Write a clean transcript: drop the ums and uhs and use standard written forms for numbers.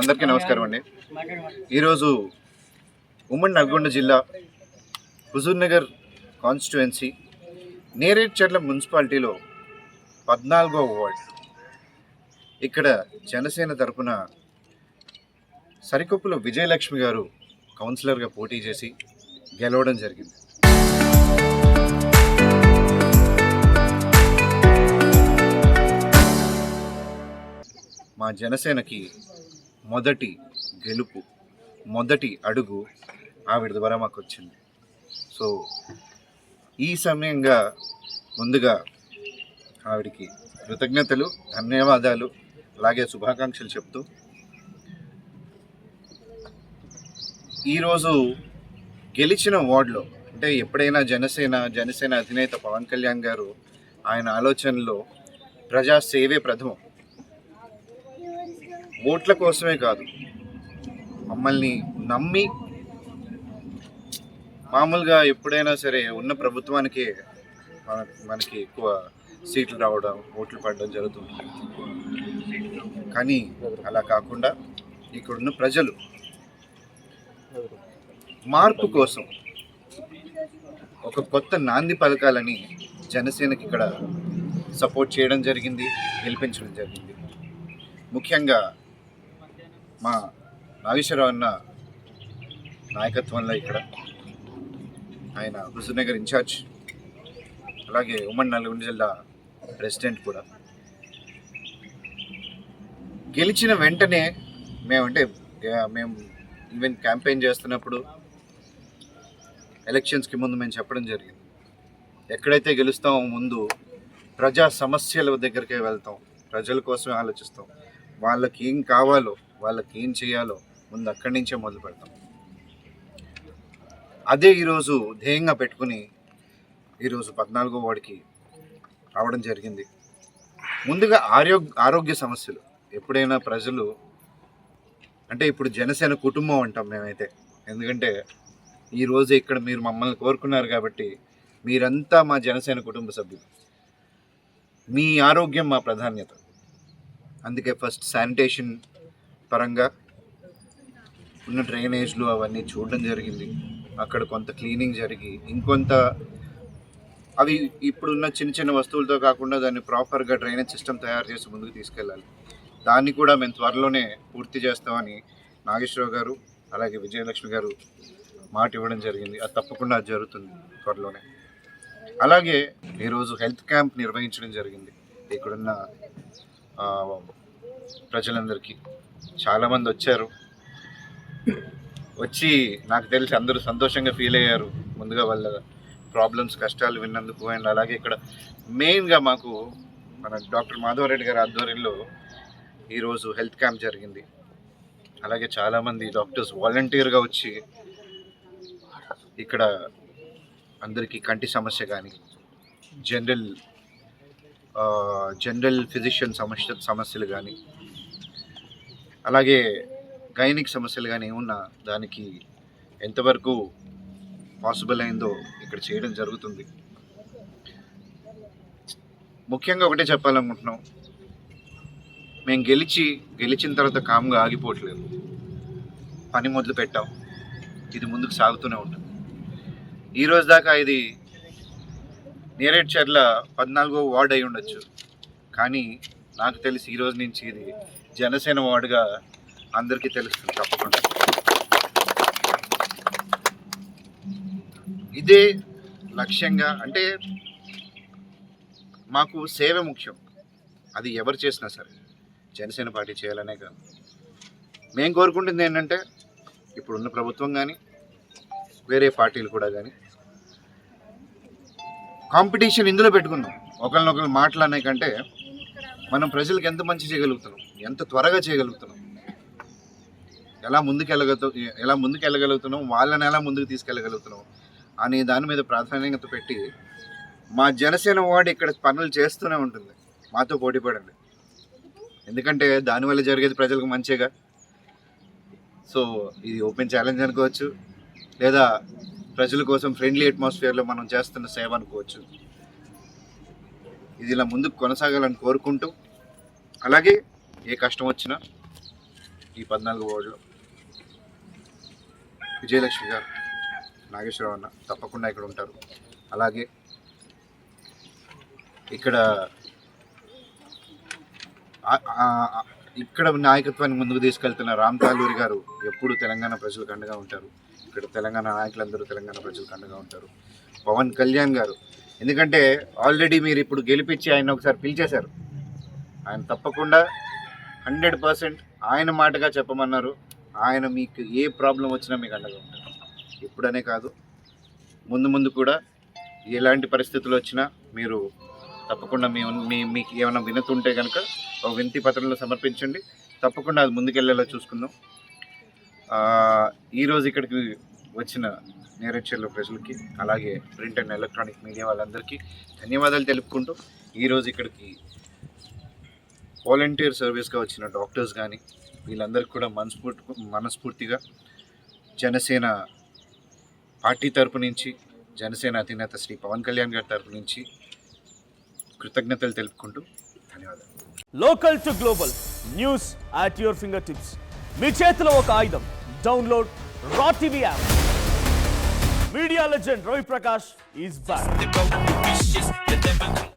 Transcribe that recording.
అందరికీ నమస్కారం అండి. ఈరోజు ఉమ్మడి నల్గొండ జిల్లా హుజూర్నగర్ కాన్స్టిట్యుయెన్సీ నేరేడ్చర్ల మున్సిపాలిటీలో 14వ వార్డ్ ఇక్కడ జనసేన తరపున సరికొప్పుల విజయలక్ష్మి గారు కౌన్సిలర్గా పోటీ చేసి గెలవడం జరిగింది. మా జనసేనకి మొదటి గెలుపు, మొదటి అడుగు ఆవిడ ద్వారా మాకు వచ్చింది. సో ఈ సమయంగా ముందుగా ఆవిడికి కృతజ్ఞతలు, ధన్యవాదాలు, అలాగే శుభాకాంక్షలు చెప్తూ ఈరోజు గెలిచిన వార్డులో అంటే ఎప్పుడైనా జనసేన అధినేత పవన్ కళ్యాణ్ గారు ఆయన ఆలోచనలో ప్రజాసేవే ప్రథమం. ఓట్ల కోసమే కాదు, మమ్మల్ని నమ్మి మామూలుగా ఎప్పుడైనా సరే ఉన్న ప్రభుత్వానికే మనకి ఎక్కువ సీట్లు రావడం, ఓట్లు పడడం జరుగుతుంది. కానీ అలా కాకుండా ఇక్కడున్న ప్రజలు మార్పు కోసం ఒక కొత్త నాంది పలకాలని జనసేనకి ఇక్కడ సపోర్ట్ చేయడం జరిగింది, గెలిపించడం జరిగింది. ముఖ్యంగా మా నాగేశ్వరరావు అన్న నాయకత్వంలో ఇక్కడ ఆయన హుజూర్నగర్ ఇన్ఛార్జ్, అలాగే ఉమ్మడి నల్గొండ జిల్లా ప్రెసిడెంట్ కూడా గెలిచిన వెంటనే మేము ఈవెన్ క్యాంపెయిన్ చేస్తున్నప్పుడు ఎలక్షన్స్కి ముందు మేము చెప్పడం జరిగింది, ఎక్కడైతే గెలుస్తామో ముందు ప్రజా సమస్యల దగ్గరికే వెళ్తాం, ప్రజల కోసమే ఆలోచిస్తాం, వాళ్ళకి ఏం కావాలో, వాళ్ళకి ఏం చేయాలో ముందు అక్కడి నుంచే మొదలు పెడతాం. అదే ఈరోజు ధ్యేయంగా పెట్టుకుని ఈరోజు 14వ వార్డుకి రావడం జరిగింది. ముందుగా ఆరోగ్య సమస్యలు ఎప్పుడైనా ప్రజలు అంటే ఇప్పుడు జనసేన కుటుంబం అంటాం మేమైతే, ఎందుకంటే ఈరోజు ఇక్కడ మీరు మమ్మల్ని కోరుకున్నారు కాబట్టి మీరంతా మా జనసేన కుటుంబ సభ్యులు. మీ ఆరోగ్యం మా ప్రాధాన్యత. అందుకే ఫస్ట్ శానిటేషన్ పరంగా ఉన్న డ్రైనేజ్లు అవన్నీ చూడడం జరిగింది. అక్కడ కొంత క్లీనింగ్ జరిగి ఇంకొంత అవి ఇప్పుడున్న చిన్న చిన్న వస్తువులతో కాకుండా దాన్ని ప్రాపర్గా డ్రైనేజ్ సిస్టమ్ తయారు చేసి ముందుకు తీసుకెళ్ళాలి. దాన్ని కూడా మేము త్వరలోనే పూర్తి చేస్తామని నాగేశ్వరరావు గారు అలాగే విజయలక్ష్మి గారు మాట ఇవ్వడం జరిగింది. అది తప్పకుండా అది జరుగుతుంది త్వరలోనే. అలాగే ఈరోజు హెల్త్ క్యాంప్ నిర్వహించడం జరిగింది. ఇక్కడున్న ప్రజలందరికీ చాలామంది వచ్చారు. వచ్చి నాకు తెలిసి అందరూ సంతోషంగా ఫీల్ అయ్యారు. ముందుగా వాళ్ళ ప్రాబ్లమ్స్, కష్టాలు విన్నందుకు. అండ్ అలాగే ఇక్కడ మెయిన్గా మాకు మన డాక్టర్ మాధవరెడ్డి గారి ఆధ్వర్యంలో ఈరోజు హెల్త్ క్యాంప్ జరిగింది. అలాగే చాలామంది డాక్టర్స్ వాలంటీర్గా వచ్చి ఇక్కడ అందరికీ కంటి సమస్య కానీ, జనరల్ ఫిజిషియన్ సమస్యలు కానీ, అలాగే గైనిక్ సమస్యలు కానీ ఏమున్నా దానికి ఎంతవరకు పాసిబుల్ అయిందో ఇక్కడ చేయడం జరుగుతుంది. ముఖ్యంగా ఒకటే చెప్పాలనుకుంటున్నాం, మేము గెలిచిన తర్వాత కామ్గా ఆగిపోవట్లేదు. పని మొదలు పెట్టాం, ఇది ముందుకు సాగుతూనే ఉంటుంది. ఈరోజు దాకా ఇది నేరేడ్చర్ల 14వ వార్డు అయి ఉండొచ్చు, కానీ నాకు తెలిసి ఈరోజు నుంచి ఇది జనసేన వార్డుగా అందరికీ తెలుస్తుంది తప్పకుండా. ఇదే లక్ష్యంగా, అంటే మాకు సేవ ముఖ్యం. అది ఎవరు చేసినా సరే జనసేన పార్టీ చేయాలనే కాదు. మేము కోరుకుంటుంది ఏంటంటే ఇప్పుడున్న ప్రభుత్వం కానీ వేరే పార్టీలు కూడా కానీ కాంపిటీషన్ ఇందులో పెట్టుకుందాం. ఒకరినొకరు మాట్లాడే కంటే మనం ప్రజలకు ఎంత మంచి చేయగలుగుతున్నాం, ఎంత త్వరగా చేయగలుగుతున్నాం, ఎలా ముందుకెళ్ళగలుగుతున్నాం, వాళ్ళని ఎలా ముందుకు తీసుకెళ్ళగలుగుతున్నాం అనే దాని మీద ప్రాధాన్యత పెట్టి మా జనసేన వార్డు ఇక్కడ పనులు చేస్తూనే ఉంటుంది. మాతో పోటీ పడండి, ఎందుకంటే దానివల్ల జరిగేది ప్రజలకు మంచిగా. సో ఇది ఓపెన్ ఛాలెంజ్ అనుకోవచ్చు, లేదా ప్రజల కోసం ఫ్రెండ్లీ అట్మాస్ఫియర్లో మనం చేస్తున్న సేవ అనుకోవచ్చు. ఇది ఇలా ముందుకు కొనసాగాలని కోరుకుంటూ, అలాగే ఏ కష్టం వచ్చినా ఈ 14 వార్డులో. విజయలక్ష్మి గారు, నాగేశ్వరరావు అన్న తప్పకుండా ఇక్కడ ఉంటారు. అలాగే ఇక్కడ ఇక్కడ నాయకత్వాన్ని ముందుకు తీసుకెళ్తున్న రామ్ తాలూరి గారు ఎప్పుడు తెలంగాణ ప్రజలకు అండగా ఉంటారు. ఇక్కడ తెలంగాణ నాయకులందరూ తెలంగాణ ప్రజలకు అండగా ఉంటారు. పవన్ కళ్యాణ్ గారు, ఎందుకంటే ఆల్రెడీ మీరు ఇప్పుడు గెలిపించి ఆయన ఒకసారి పిలిచేశారు. ఆయన తప్పకుండా 100% ఆయన మాటగా చెప్పమన్నారు. ఆయన మీకు ఏ ప్రాబ్లం వచ్చినా మీకు అండగా ఉంటారు. ఇప్పుడనే కాదు, ముందు కూడా ఎలాంటి పరిస్థితులు వచ్చినా మీరు తప్పకుండా మీకు ఏమైనా వినతుంటే కనుక ఒక వినతి పత్రంలో సమర్పించండి. తప్పకుండా అది ముందుకెళ్ళేలా చూసుకుందాం. ఈరోజు ఇక్కడికి వచ్చిన నేరేడ్చర్ల ప్రజలకి, అలాగే ప్రింట్ అండ్ ఎలక్ట్రానిక్ మీడియా వాళ్ళందరికీ ధన్యవాదాలు తెలుపుకుంటూ, ఈరోజు ఇక్కడికి వాలంటీర్ సర్వీస్గా వచ్చిన డాక్టర్స్ కానీ వీళ్ళందరికీ కూడా మనస్ఫూర్తిగా జనసేన పార్టీ తరపు నుంచి, జనసేన అధినేత శ్రీ పవన్ కళ్యాణ్ గారి తరపు నుంచి కృతజ్ఞతలు తెలుపుకుంటూ ధన్యవాదాలు. Local to global news at your fingertips. మీ చేతిలో ఒక ఆయుధం. Download R TV app. Media legend Ravi Prakash is back.